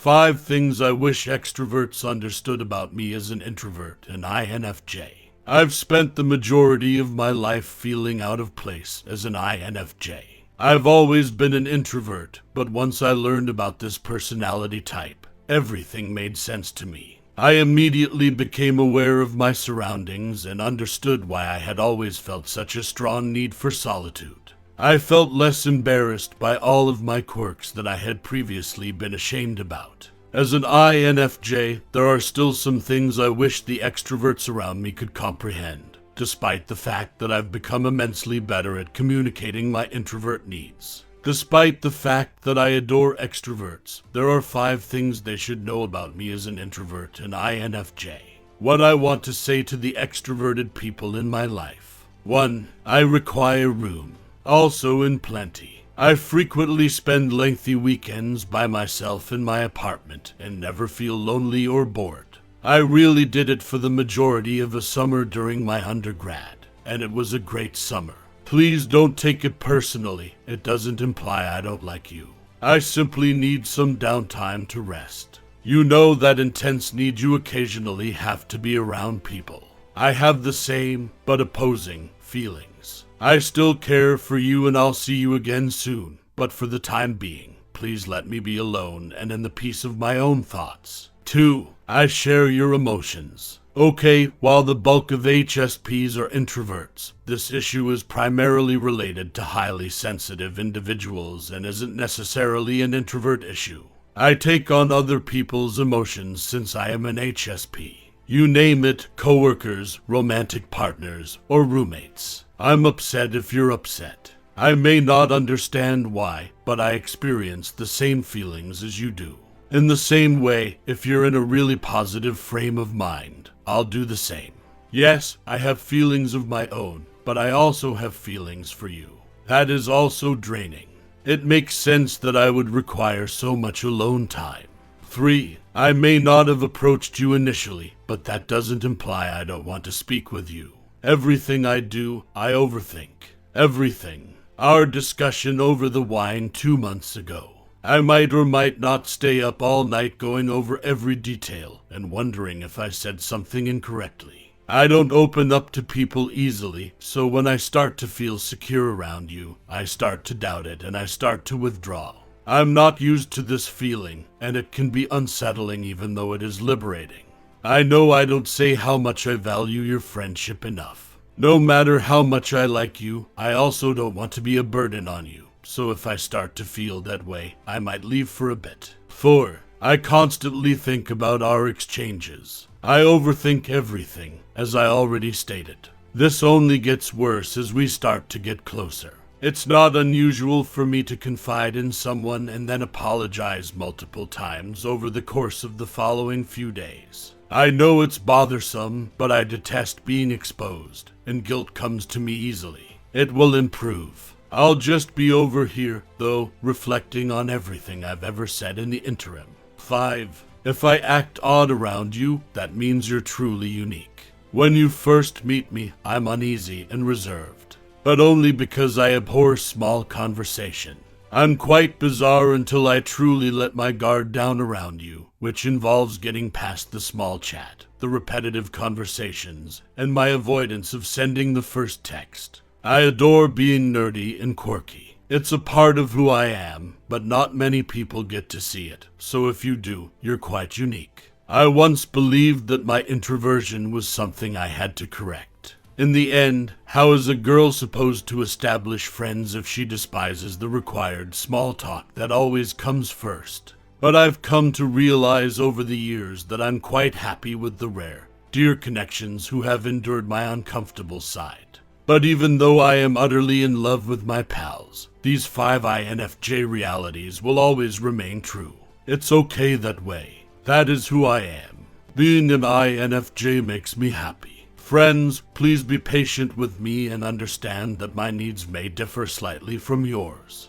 5 things I wish extroverts understood about me as an introvert, an INFJ. I've spent the majority of my life feeling out of place as an INFJ. I've always been an introvert, but once I learned about this personality type, everything made sense to me. I immediately became aware of my surroundings and understood why I had always felt such a strong need for solitude. I felt less embarrassed by all of my quirks that I had previously been ashamed about. As an INFJ, there are still some things I wish the extroverts around me could comprehend, despite the fact that I've become immensely better at communicating my introvert needs. Despite the fact that I adore extroverts, there are 5 things they should know about me as an introvert, an INFJ. What I want to say to the extroverted people in my life. 1. I require room. Also in plenty. I frequently spend lengthy weekends by myself in my apartment and never feel lonely or bored. I really did it for the majority of a summer during my undergrad, and it was a great summer. Please don't take it personally. It doesn't imply I don't like you. I simply need some downtime to rest. You know that intense need you occasionally have to be around people. I have the same, but opposing, feelings. I still care for you and I'll see you again soon, but for the time being, please let me be alone and in the peace of my own thoughts. 2. I share your emotions. Okay, while the bulk of HSPs are introverts, this issue is primarily related to highly sensitive individuals and isn't necessarily an introvert issue. I take on other people's emotions since I am an HSP. You name it, coworkers, romantic partners, or roommates. I'm upset if you're upset. I may not understand why, but I experience the same feelings as you do. In the same way, if you're in a really positive frame of mind, I'll do the same. Yes, I have feelings of my own, but I also have feelings for you. That is also draining. It makes sense that I would require so much alone time. 3. I may not have approached you initially, but that doesn't imply I don't want to speak with you. Everything I do, I overthink. Everything. Our discussion over the wine 2 months ago. I might or might not stay up all night going over every detail and wondering if I said something incorrectly. I don't open up to people easily, so when I start to feel secure around you, I start to doubt it and I start to withdraw. I'm not used to this feeling, and it can be unsettling even though it is liberating. I know I don't say how much I value your friendship enough. No matter how much I like you, I also don't want to be a burden on you. So if I start to feel that way, I might leave for a bit. 4. I constantly think about our exchanges. I overthink everything, as I already stated. This only gets worse as we start to get closer. It's not unusual for me to confide in someone and then apologize multiple times over the course of the following few days. I know it's bothersome, but I detest being exposed, and guilt comes to me easily. It will improve. I'll just be over here, though, reflecting on everything I've ever said in the interim. 5. If I act odd around you, that means you're truly unique. When you first meet me, I'm uneasy and reserved, but only because I abhor small conversation. I'm quite bizarre until I truly let my guard down around you, which involves getting past the small chat, the repetitive conversations, and my avoidance of sending the first text. I adore being nerdy and quirky. It's a part of who I am, but not many people get to see it, so if you do, you're quite unique. I once believed that my introversion was something I had to correct. In the end, how is a girl supposed to establish friends if she despises the required small talk that always comes first? But I've come to realize over the years that I'm quite happy with the rare, dear connections who have endured my uncomfortable side. But even though I am utterly in love with my pals, these 5 INFJ realities will always remain true. It's okay that way. That is who I am. Being an INFJ makes me happy. Friends, please be patient with me and understand that my needs may differ slightly from yours.